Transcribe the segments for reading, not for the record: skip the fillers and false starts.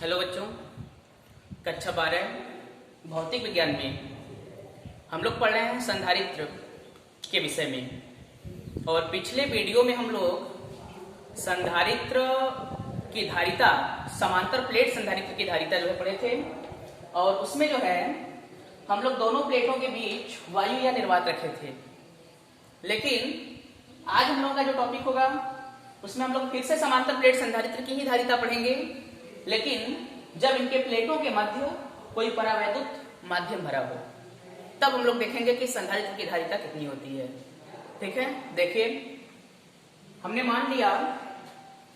Hello बच्चों, कक्षा 12 भौतिक विज्ञान में हम लोग पढ़ रहे हैं संधारित्र के विषय में। और पिछले वीडियो में हम लोग संधारित्र की धारिता, समांतर प्लेट संधारित्र की धारिता जो है पढ़े थे। और उसमें जो है हम लोग दोनों प्लेटों के बीच वायु या निर्वात रखे थे। लेकिन आज हम लोगों का जो टॉपिक होगा उसमें हम लोग फिर से समांतर प्लेट संधारित्र की ही धारिता पढ़ेंगे, लेकिन जब इनके प्लेटों के मध्य कोई परावैद्युत माध्यम भरा हो तब हम लोग देखेंगे कि संधारित्र की धारिता कितनी होती है। ठीक है, देखिए हमने मान लिया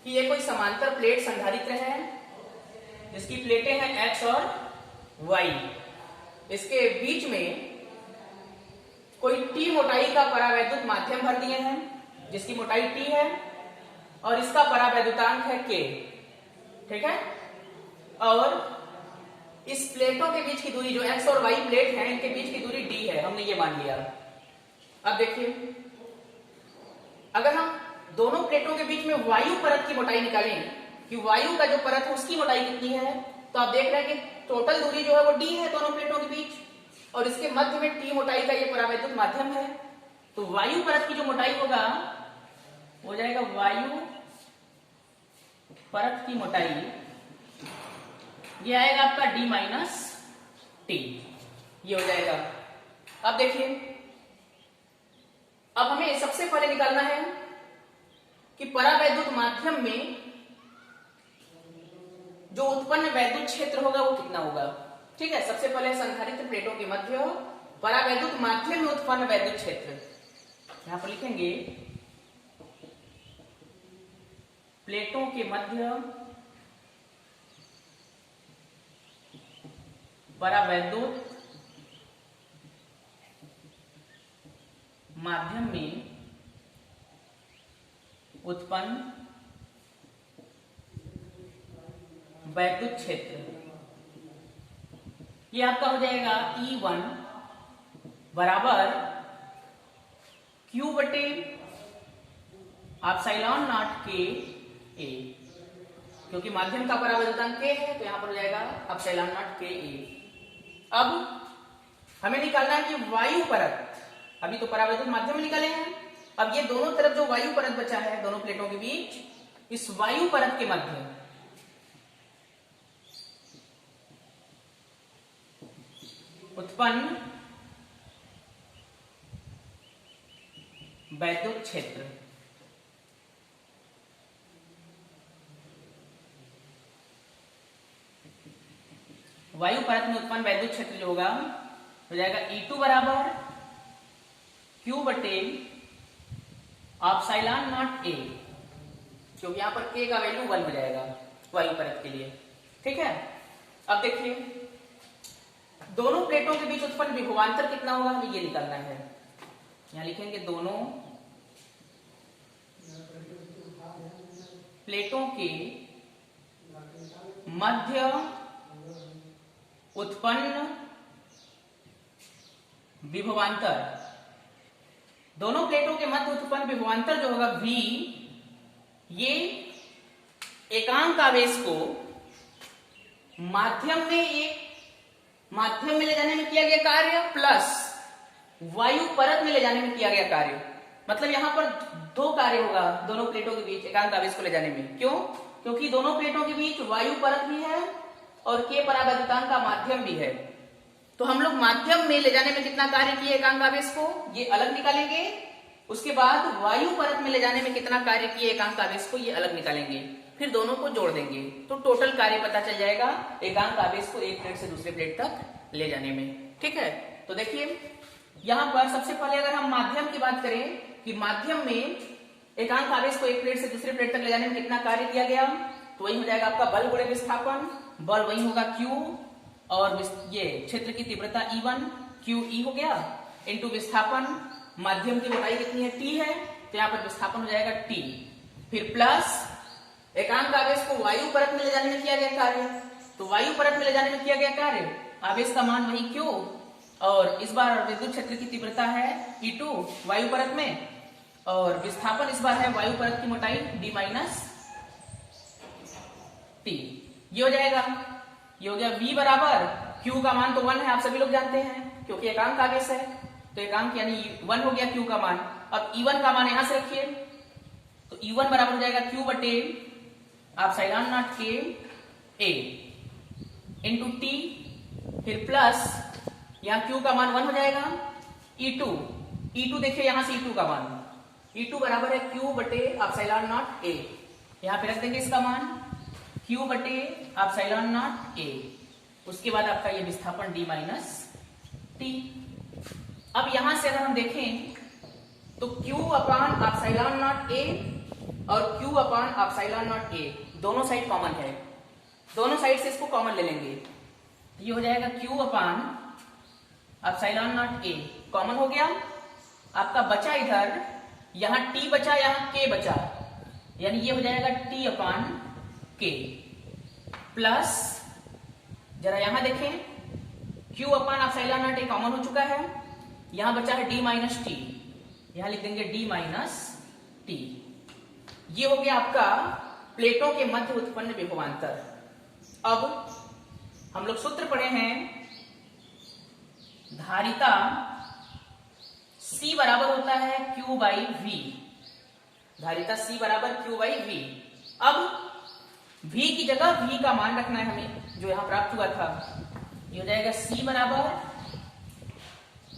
कि ये कोई समांतर प्लेट संधारित्र है जिसकी प्लेटें हैं X और Y। इसके बीच में कोई T मोटाई का परावैद्युत माध्यम भर दिए हैं जिसकी मोटाई T है और इसका परावैद्युतांक है K। ठीक है, और इस प्लेटों के बीच की दूरी जो X और Y प्लेट है इनके बीच की दूरी D है, हमने ये मान लिया। अब देखिए, अगर हम दोनों प्लेटों के बीच में वायु परत की मोटाई निकालें कि वायु का जो परत है उसकी मोटाई कितनी है, तो आप देख रहे हैं कि टोटल दूरी जो है वो D है दोनों प्लेटों के बीच, और इसके मध्य में T मोटाई का ये परावैद्युत माध्यम है। तो वायु परत की जो मोटाई होगा हो जाएगा वायु परत की मोटाई, ये आएगा आपका D माइनस T, ये हो जाएगा। अब देखिए, अब हमें सबसे पहले निकालना है कि परावैद्युत माध्यम में जो उत्पन्न वैद्युत क्षेत्र होगा वो कितना होगा। ठीक है, सबसे पहले संधारित्र प्लेटों के मध्य परावैद्युत माध्यम में उत्पन्न वैद्युत क्षेत्र, यहां पर लिखेंगे प्लेटों के मध्य परावैद्युत माध्यम में उत्पन्न वैद्युत क्षेत्र, ये आपका हो जाएगा E1 बराबर Q बटे एप्सिलॉन नॉट के A, क्योंकि माध्यम का परावैद्युतांक K है तो यहां पर हो जाएगा एप्सिलॉन नॉट के A। अब हमें निकालना है कि वायु परत, अभी तो परावैद्युत माध्यम में निकाले हैं, अब ये दोनों तरफ जो वायु परत बचा है दोनों प्लेटों के बीच, इस वायु परत के मध्य उत्पन्न वैद्युत क्षेत्र, वायु परत में उत्पन्न वैद्युत क्षेत्र जो होगा हो जाएगा E2 बराबर Q बटे एप्सिलॉन नॉट A, क्योंकि यहां पर K का वैल्यू 1 हो जाएगा वायु परत के लिए। ठीक है, अब देखिए दोनों प्लेटों के बीच उत्पन्न विभवांतर कितना होगा हमें ये निकालना है। यहां लिखेंगे दोनों प्लेटों के मध्य उत्पन्न विभवांतर, दोनों प्लेटों के मध्य उत्पन्न विभवांतर जो होगा V, ये एकांक आवेश को माध्यम में ले जाने में किया गया कार्य प्लस वायु परत में ले जाने में किया गया कार्य। मतलब यहां पर दो कार्य होगा दोनों प्लेटों के बीच एकांक आवेश को ले जाने में। क्यों? क्योंकि दोनों प्लेटों के बीच वायु परत भी है और K परावैद्युतांक का माध्यम भी है। तो हम लोग माध्यम में ले जाने में कितना कार्य किए एकांक आवेश को, ये अलग निकालेंगे। उसके बाद वायु परत में ले जाने में कितना कार्य किए एकांक आवेश को, ये अलग निकालेंगे। फिर दोनों को जोड़ देंगे तो टोटल कार्य पता चल जाएगा एकांक आवेश को एक प्लेट से दूसरे प्लेट तक ले जाने में। ठीक है, तो देखिए यहां पर सबसे पहले अगर हम माध्यम की बात करें कि माध्यम में एकांक आवेश को एक प्लेट से दूसरे प्लेट तक ले जाने में कितना कार्य किया गया, तो वही हो जाएगा आपका बल गुणे विस्थापन। बल वही होगा Q और ये क्षेत्र की तीव्रता E1 QE हो गया इंटू विस्थापन, माध्यम की मोटाई कितनी है T है, तो यहाँ पर विस्थापन हो जाएगा T, फिर प्लस एकांक आवेश को वायु परत में ले जाने में किया गया कार्य, तो वायु परत में ले जाने में किया गया कार्य आवेश का मान वही Q, और इस बार विद्युत क्षेत्र की तीव्रता है E2 वायु परत में, और विस्थापन इस बार है वायु परत की मोटाई d माइनस टी। ये हो जाएगा, ये हो गया v बराबर q का मान तो 1 है, आप सभी लोग जानते हैं क्योंकि एकांक आगे से है, तो एकांक यानी 1 हो गया q का मान। अब E1 का मान यहां से रखिए, तो E1 बराबर हो जाएगा q बटे epsilon not k a into t, फिर प्लस यहाँ q का मान 1 हो जाएगा, E2 देखिए यहां से E2 का मान, E2 बराबर है q बटे एप्सिलॉन नॉट a, यहां पे रख देंगे इसका मान q बटे एप्सिलॉन नॉट a, उसके बाद आपका ये विस्थापन d माइनस t। अब यहां से अगर हम देखें तो q upon epsilon not a और q upon epsilon not a दोनों साइड कॉमन है, दोनों साइड से इसको कॉमन ले लेंगे, ये हो जाएगा q upon epsilon not a common हो गया, आपका बचा इधर यहां t बचा, यहां k बचा, यानी ये हो जाएगा t अपान k प्लस, जरा यहां देखें q upon epsilon not a common हो चुका है, यहां बचा है d माइनस टी, यहां लिख देंगे d माइनस टी। ये हो गया आपका प्लेटों के मध्य उत्पन्न विभवांतर। अब हम लोग सूत्र पढ़े हैं, धारिता C बराबर होता है Q बाई V, धारिता C बराबर Q बाई V। अब V की जगह V का मान रखना है हमें, जो यहां प्राप्त हुआ था, ये हो जाएगा C बराबर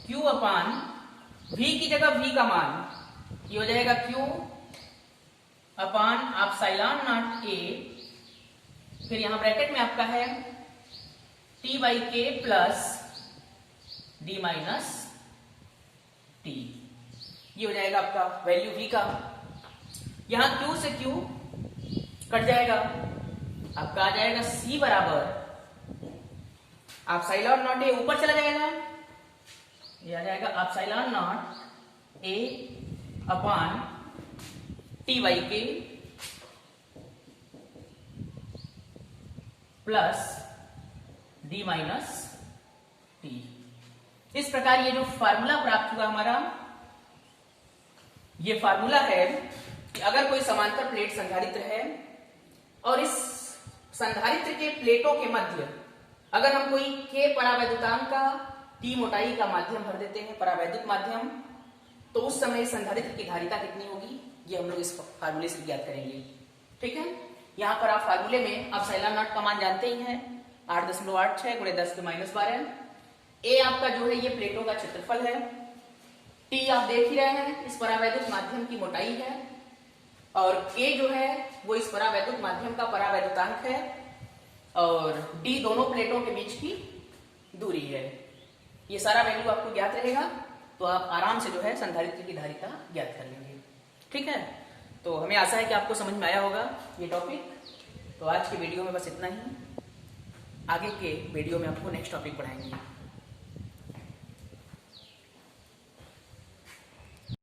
Q अपान V की जगह V का मान, ये हो जाएगा Q upon epsilon not A, फिर यहां ब्रैकेट में आपका है T by K plus D minus T, ये हो जाएगा आपका वैल्यू V का। यहां Q से Q कट जाएगा, आपका आ जाएगा C बराबर एप्सिलॉन नॉट A ऊपर चला जाएगा, ये आ जाएगा epsilon not A upon T by K plus D minus T। इस प्रकार ये जो फार्मूला प्राप्त हुआ हमारा, ये फार्मूला है कि अगर कोई समांतर प्लेट संधारित्र है और इस संधारित्र के प्लेटों के मध्य अगर हम कोई K परावैद्युतांक का T मोटाई का माध्यम भर देते हैं, परावैद्युत माध्यम, तो उस समय धारित्र की धारिता कितनी होगी, ये हम लोग इस फार्मूले से ज्ञात करेंगे। ठीक है, यहाँ पर आप फार्मूले में एप्सिलॉन नॉट का मान जानते ही हैं, 8.86 गुणे 10 के माइनस 12। ए आपका जो है ये प्लेटों का क्षेत्रफल है, टी आप देख ही रहे हैं इस परावैद्युत माध्यम की मोटाई है, और के जो है वो इस परावैद्युत माध्यम का परावैद्युतांक है, और डी दोनों प्लेटों के बीच की दूरी है। ये सारा वैल्यू आपको ज्ञात रहेगा तो आप आराम से जो है संधारित्र की धारिता ज्ञात कर लेंगे। ठीक है, तो हमें आशा है कि आपको समझ में आया होगा ये टॉपिक। तो आज के वीडियो में बस इतना ही, आगे के वीडियो में आपको नेक्स्ट टॉपिक पढ़ाएंगे।